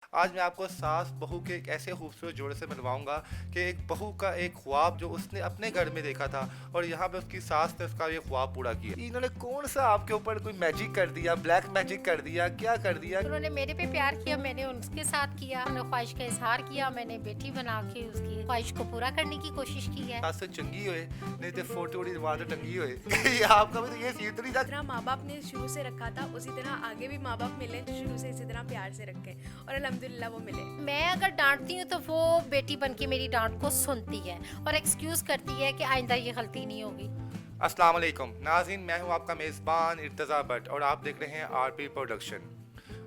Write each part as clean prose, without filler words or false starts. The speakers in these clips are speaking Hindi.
आज मैं आपको सास बहू के एक ऐसे खूबसूरत जोड़े से मिलवाऊंगा कि एक बहू का एक ख्वाब जो उसने अपने घर में देखा था और यहाँ पे उसकी सास ने उसका ये ख्वाब पूरा किया। इन्होंने कौन सा आपके ऊपर कोई मैजिक कर दिया, ब्लैक मैजिक कर दिया, क्या कर दिया? उन्होंने मेरे पे प्यार किया, मैंने उनके साथ किया। उन्होंने ख्वाहिश का इजहार किया, मैंने बेटी बना के उसकी ख्वाहिश को पूरा करने की कोशिश की है। सास से चंगी हुए, नहीं तो फोटो वोटी दीवार पे टंगी हुए। ये आपका भी तो ये सीन तो नहीं था? जिस तरह माँ बाप ने शुरू से रखा था उसी तरह आगे भी माँ बाप मिले, शुरू से इसी तरह प्यार से रखें और अल्हम्दुलिल्लाह वो मिले। मैं अगर डांटती हूँ तो वो बेटी बन के मेरी डांट को सुनती है और एक्सक्यूज करती है कि आइंदा ये गलती नहीं होगी। अस्सलाम वालेकुम नाज़रीन, मैं हूँ आपका मेज़बान इर्तज़ा भट्ट और आप देख रहे हैं आरपी प्रोडक्शन।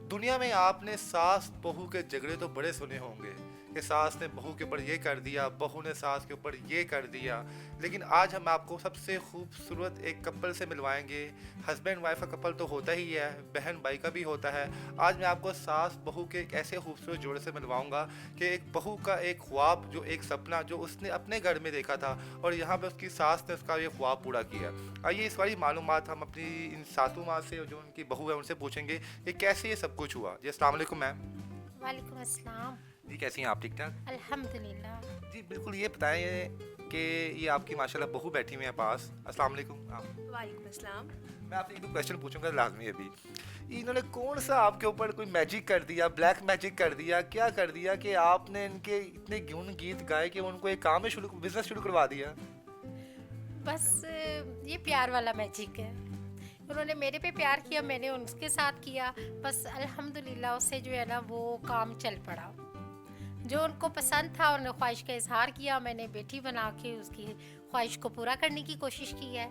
दुनिया में आपने सास बहू के झगड़े तो बड़े सुने होंगे कि सास ने बहू के ऊपर ये कर दिया, बहू ने सास के ऊपर ये कर दिया। लेकिन आज हम आपको सबसे खूबसूरत एक कपल से मिलवाएंगे। हस्बैंड वाइफ का कपल तो होता ही है, बहन भाई का भी होता है। आज मैं आपको सास बहू के एक ऐसे खूबसूरत जोड़े से मिलवाऊंगा कि एक बहू का एक ख्वाब, जो एक सपना जो उसने अपने घर में देखा था और यहाँ पे उसकी सास ने उसका ये ख्वाब पूरा किया। आइए इस वाली मालूमात हम अपनी इन सासू माँ से, जो उनकी बहू है, उनसे पूछेंगे कि कैसे ये सब कुछ हुआ। जी अस्सलाम वालेकुम मैम। वालेकुम अस्सलाम। जी कैसी हैं आप, ठीक ठाक? अल्हम्दुलिल्लाह। जी बिल्कुल, ये बताएं कि ये आपकी माशाल्लाह बहू बैठी हुई है पास। अस्सलाम वालेकुम आप। वालेकुम अस्सलाम। मैं आपसे एक दो क्वेश्चन पूछूंगा लाजमी अभी। इन्होंने कौन सा आपके ऊपर कोई मैजिक कर दिया, ब्लैक मैजिक कर दिया, क्या कर दिया कि आपने इनके इतने गुण गीत गाए कि उनको एक काम में शुरू, बिजनेस शुरू करवा दिया? बस ये प्यार वाला मैजिक है। उन्होंने मेरे पे प्यार किया, मैंने उनके साथ किया। बस अल्हम्दुलिल्लाह उससे जो है ना वो काम चल पड़ा। जो उनको पसंद था उन्होंने ख्वाहिश का इजहार किया, मैंने बेटी बना के उसकी ख्वाहिश को पूरा करने की कोशिश की है।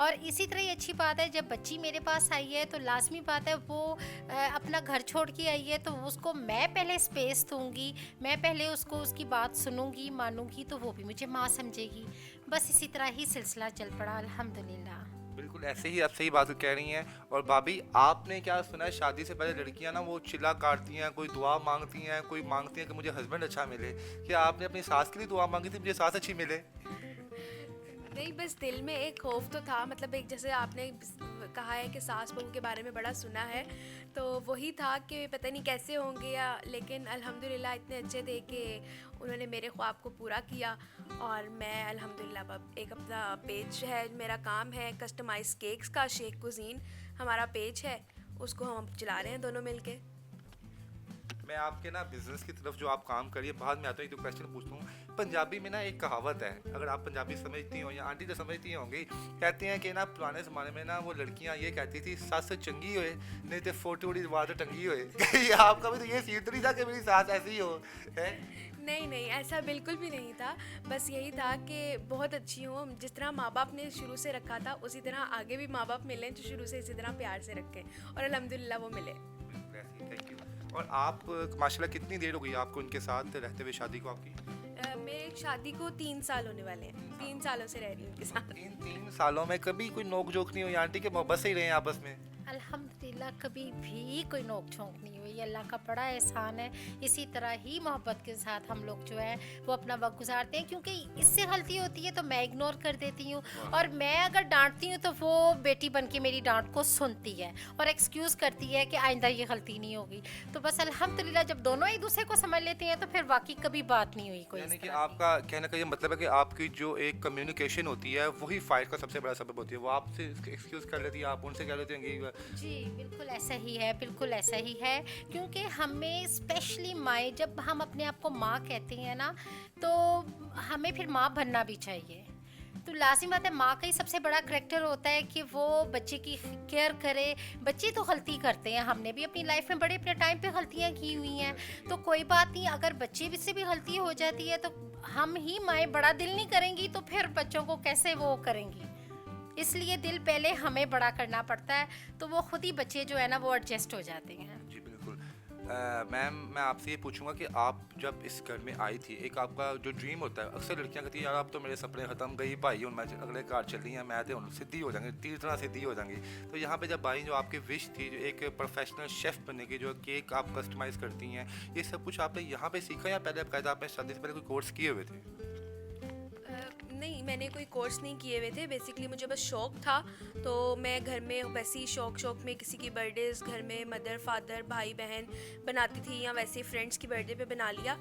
और इसी तरह ये अच्छी बात है, जब बच्ची मेरे पास आई है तो लाजमी बात है वो अपना घर छोड़ के आई है तो उसको मैं पहले स्पेस दूंगी, मैं पहले उसको उसकी बात सुनूंगी, मानूंगी, तो वो भी मुझे माँ समझेगी। बस इसी तरह ही सिलसिला चल पड़ा अल्हम्दुलिल्लाह। बिल्कुल ऐसे ही आप सही बात कह रही हैं। और भाभी, आपने क्या सुना है, शादी से पहले लड़कियां ना वो चिल्ला काटती हैं, कोई दुआ मांगती हैं, कोई मांगती हैं कि मुझे हस्बैंड अच्छा मिले। क्या आपने अपनी सास के लिए दुआ मांगी थी मुझे सास अच्छी मिले? नहीं, बस दिल में एक खौफ तो था, मतलब एक जैसे आपने कहा है कि सास बहू के बारे में बड़ा सुना है, तो वही था कि पता नहीं कैसे होंगे या, लेकिन अल्हम्दुलिल्लाह इतने अच्छे थे कि उन्होंने मेरे ख्वाब को पूरा किया। और मैं अल्हम्दुलिल्लाह अब एक अपना पेज है, मेरा काम है कस्टमाइज केक्स का, शेख कुजीन हमारा पेज है, उसको हम चला रहे हैं दोनों मिलके। मैं आपके ना बिजनेस की तरफ जो आप काम करिए बाद में आता हूँ, एक दो क्वेश्चन पूछता हूँ। पंजाबी में ना एक कहावत है, अगर आप पंजाबी समझती हो या आंटी तो समझती होंगी। कहते हैं कि ना पुराने ज़माने में ना वो लड़कियाँ ये कहती थी सास चंगी होए, नहीं तो फोटो वोटी दीवार पे टंगी होए। ये आपका भी तो ये सीन तो नहीं था कि मेरी सास ऐसी हो है? नहीं नहीं, ऐसा बिल्कुल भी नहीं था। बस यही था कि बहुत अच्छी हूँ, जिस तरह माँ बाप ने शुरू से रखा था उसी तरह आगे भी माँ बाप मिलें, जो शुरू से इसी तरह प्यार से रखें और अल्हम्दुलिल्लाह वो मिले। Thank you. और आप माशाल्लाह कितनी देर हो गई आपको उनके साथ रहते हुए, शादी को आपकी? मेरे शादी को 3 साल होने वाले हैं, 3 सालों से रह रही हूँ उनके साथ। इन 3 सालों में कभी कोई नोक जोक नहीं हुई आंटी के, मोहब्बत से ही रहे हैं आपस में? अल्हम्दुलिल्लाह कभी भी कोई नोक झोंक नहीं हुई, अल्लाह का बड़ा एहसान है। इसी तरह ही मोहब्बत के साथ हम लोग जो है वो अपना वक्त गुजारते हैं, क्योंकि इससे गलती होती है तो मैं इग्नोर कर देती हूँ और मैं अगर डांटती हूँ तो वो बेटी बन के मेरी डांट को सुनती है और एक्सक्यूज़ करती है कि आइंदा ये गलती नहीं होगी। तो बस अल्हम्दुलिल्लाह जब दोनों एक दूसरे को समझ लेते हैं तो फिर वाकई कभी बात नहीं हुई कोई यानी इस कि तरह की। आपका कहने का ये मतलब है कि आपकी जो एक कम्युनिकेशन होती है वही फाइट का सबसे बड़ा सबब होती है। वो आपसे एक्सक्यूज कर लेती है, आप उनसे कह लेते हैं। जी बिल्कुल ऐसा ही है, बिल्कुल ऐसा ही है। क्योंकि हमें स्पेशली माँ, जब हम अपने आप को माँ कहते हैं ना, तो हमें फिर माँ बनना भी चाहिए। तो लाजिम बात है, माँ का ही सबसे बड़ा करैक्टर होता है कि वो बच्चे की केयर करे। बच्चे तो गलती करते हैं, हमने भी अपनी लाइफ में बड़े अपने टाइम पे गलतियाँ की हुई हैं, तो कोई बात नहीं, अगर बच्चे से भी गलती हो जाती है तो हम ही माएँ बड़ा दिल नहीं करेंगी तो फिर बच्चों को कैसे वो करेंगी। इसलिए दिल पहले हमें बड़ा करना पड़ता है, तो वो खुद ही बच्चे जो है ना वो एडजस्ट हो जाते हैं। जी बिल्कुल। मैम, मैं आपसे ये पूछूंगा कि आप जब इस घर में आई थी, एक आपका जो ड्रीम होता है, अक्सर लड़कियां कहती हैं यार अब तो मेरे सपने खत्म, गई भाई हूँ मैं अगले घर चली हैं, मैं तो सीधी हो जाएंगी, तीर तरह सीधी हो जाएंगी। तो यहाँ पे जब आई, जो आपकी विश थी जो एक प्रोफेशनल शेफ़ बनने की, जो केक आप कस्टमाइज़ करती हैं, ये सब कुछ आपने यहाँ पे सीखा या पहले बाकायदा आपने शादी से पहले कोई कोर्स किए हुए थे? नहीं, मैंने कोई कोर्स नहीं किए हुए थे। बेसिकली मुझे बस शौक़ था, तो मैं घर में वैसे ही शौक़ में किसी की बर्थडेज़ घर में मदर फादर भाई बहन बनाती थी, या वैसे फ्रेंड्स की बर्थडे पे बना लिया।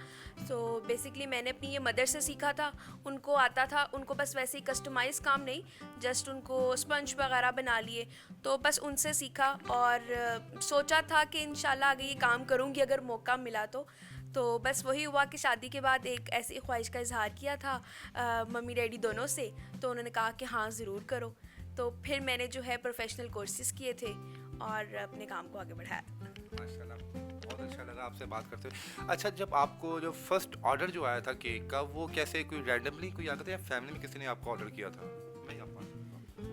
तो बेसिकली मैंने अपनी ये मदर से सीखा था, उनको आता था, उनको बस वैसे ही कस्टमाइज़ काम नहीं, जस्ट उनको स्पंज वगैरह बना लिए, तो बस उनसे सीखा। और सोचा था कि इंशाल्लाह आगे ये काम करूँगी अगर मौका मिला तो बस वही हुआ कि शादी के बाद एक ऐसी ख्वाहिश का इजहार किया था मम्मी डैडी दोनों से, तो उन्होंने कहा कि हाँ ज़रूर करो। तो फिर मैंने जो है प्रोफेशनल कोर्सेज़ किए थे और अपने काम को आगे बढ़ाया। माशाल्लाह, बहुत अच्छा लगा आपसे बात करते हुए। अच्छा, जब आपको जो फर्स्ट ऑर्डर जो आया था केक का, वो कैसे कोई रैंडमली कोई आया था या फैमिली में किसी ने आपको ऑर्डर किया था? मैं आपको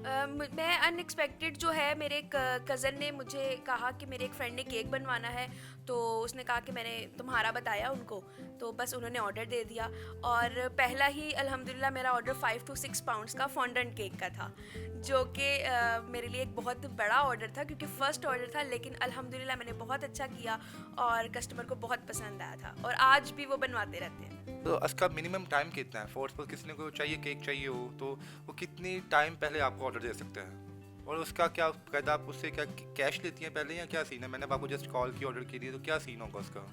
मैं अनएक्सपेक्टेड जो है, मेरे एक कज़न ने मुझे कहा कि मेरे एक फ्रेंड ने केक बनवाना है, तो उसने कहा कि मैंने तुम्हारा बताया उनको, तो बस उन्होंने ऑर्डर दे दिया। और पहला ही अल्हम्दुलिल्लाह मेरा ऑर्डर 5 to 6 पाउंड्स का फॉन्डेंट केक का था, जो कि मेरे लिए एक बहुत बड़ा ऑर्डर था, क्योंकि फ़र्स्ट ऑर्डर था। लेकिन अल्हम्दुलिल्लाह मैंने बहुत अच्छा किया और कस्टमर को बहुत पसंद आया था, और आज भी वो बनवाते रहते हैं। तो इसका मिनिमम टाइम कितना है? फॉर सपोज किसी ने को चाहिए केक चाहिए हो, तो वो कितनी टाइम पहले आपको ऑर्डर दे सकते हैं? और उसका क्या कहता, आप उससे क्या कैश लेती हैं पहले या क्या सीन है? मैंने आपको जस्ट कॉल की ऑर्डर की थी, तो क्या सीन होगा उसका?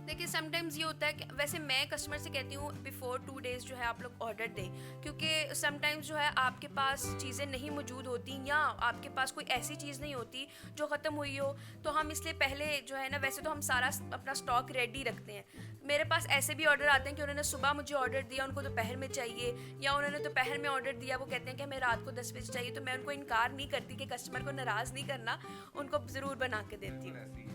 देखिए, समटाइम्स ये होता है कि वैसे मैं कस्टमर से कहती हूँ बिफोर 2 days जो है आप लोग ऑर्डर दें, क्योंकि समटाइम्स जो है आपके पास चीज़ें नहीं मौजूद होती, या आपके पास कोई ऐसी चीज़ नहीं होती जो ख़त्म हुई हो, तो हम इसलिए पहले जो है ना, वैसे तो हम सारा अपना स्टॉक रेडी रखते हैं। मेरे पास ऐसे भी ऑर्डर आते हैं कि उन्होंने सुबह मुझे ऑर्डर दिया, उनको दोपहर में चाहिए, या उन्होंने दोपहर में ऑर्डर दिया, वो कहते हैं कि हमें रात को 10 बजे चाहिए, तो मैं उनको इनकार नहीं करती कि कस्टमर को नाराज़ नहीं करना, उनको ज़रूर बना के देती हूँ।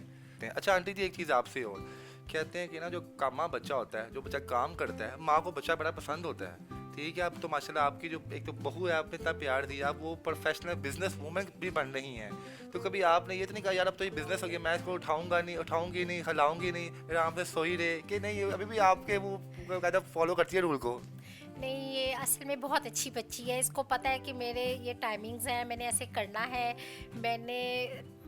अच्छा आंटी जी, एक चीज़ आपसे और, कहते हैं कि ना जो कामा बच्चा होता है, जो बच्चा काम करता है, माँ को बच्चा बड़ा पसंद होता है। ठीक है, अब तो माशाल्लाह आपकी जो एक तो बहू है, आपने इतना प्यार दिया, अब वो प्रोफेशनल बिजनेस वूमेन भी बन रही हैं। तो कभी आपने ये तो नहीं कहा यार अब तो ये बिजनेस हो गया, मैं इसको उठाऊंगी नहीं, हिलाऊंगी नहीं, आराम से सोई रहे, कि नहीं अभी भी आपके वो कहता फॉलो करती है रूल को? नहीं, ये असल में बहुत अच्छी बच्ची है, इसको पता है कि मेरे ये टाइमिंग्स हैं, मैंने ऐसे करना है। मैंने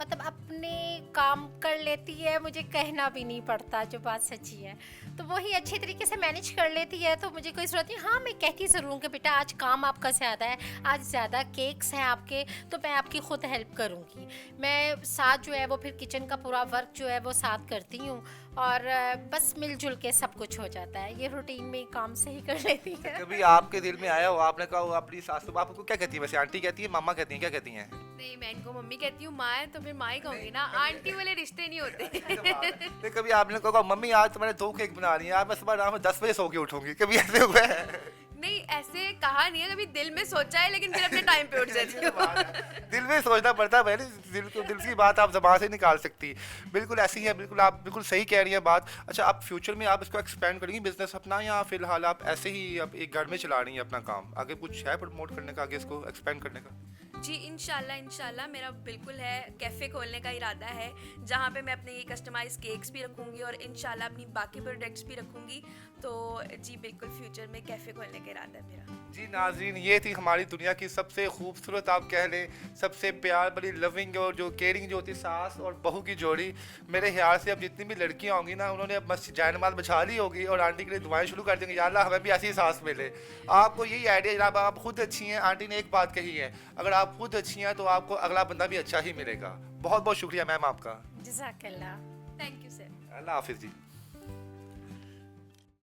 मतलब अपने काम कर लेती है, मुझे कहना भी नहीं पड़ता, जो बात सच्ची है। तो वही अच्छी तरीके से मैनेज कर लेती है, तो मुझे कोई ज़रूरत नहीं। हाँ, मैं कहती ज़रूर हूँ कि बेटा आज काम आपका ज़्यादा है, आज ज़्यादा केक्स हैं आपके, तो मैं आपकी ख़ुद हेल्प करूँगी। मैं साथ जो है वो फिर किचन का पूरा वर्क जो है वो साथ करती हूँ, और बस मिलजुल के सब कुछ हो जाता है। ये रूटीन में काम से ही कर लेती है। कभी आपके दिल में आया हो, आपने कहा हो अपनी सासू, आपको क्या कहती है वैसे? आंटी कहती है, मामा कहती हैं, क्या कहती हैं? नहीं, मैं इनको मम्मी कहती हूँ, माँ है तो फिर माँ ही कहूँगी ना, आंटी वाले रिश्ते नहीं होते। तो कभी आपने कहा मम्मी आज तुम्हारे 2 केक बना रही हैं, आज मैं सुबह रात में 10 बजे सो के उठूंगी, कभी ऐसे हुआ है? नहीं, ऐसे कहा नहीं है, कभी दिल में सोचा है, लेकिन फिर अपने टाइम पे उठ जाती हूँ। दिल में सोचना पड़ता है भाई, दिल की बात आप ज़बान से निकाल सकती। बिल्कुल ऐसी है, बिल्कुल आप बिल्कुल सही कह रही हैं बात। अच्छा, आप फ्यूचर में आप इसको एक्सपेंड करेंगी बिजनेस अपना, या फिलहाल आप ऐसे ही आप एक घर में चला रही हैं अपना काम? आगे कुछ है प्रमोट करने का, आगे इसको एक्सपेंड करने का? जी इंशाल्लाह मेरा बिल्कुल है, कैफ़े खोलने का इरादा है, जहाँ पे मैं अपने ये कस्टमाइज केक्स भी रखूँगी और इंशाल्लाह अपनी बाकी प्रोडक्ट्स भी रखूँगी। तो जी बिल्कुल फ्यूचर में कैफ़े खोलने का इरादा है मेरा। जी नाज़रीन, ये थी हमारी दुनिया की सबसे खूबसूरत, आप कह लें सबसे प्यार भरी, लविंग और जो केयरिंग जो होती है सास और बहू की जोड़ी। मेरे ख्याल से अब जितनी भी लड़कियाँ होंगी ना, उन्होंने अब मस्जिद जायनमाज़ बिछा ली होगी और आंटी के लिए दुआएं शुरू कर देंगी, या अल्लाह हमें भी ऐसी सास मिले। आपको यही आइडिया, जनाब आप खुद अच्छी हैं, आंटी ने एक बात कही है, अगर आप खुद अच्छी हैं तो आपको अगला बंदा भी अच्छा ही मिलेगा। बहुत बहुत शुक्रिया मैम आपका। जज़ाकल्लाह। Thank you sir. अल्लाह हाफिज़ जी।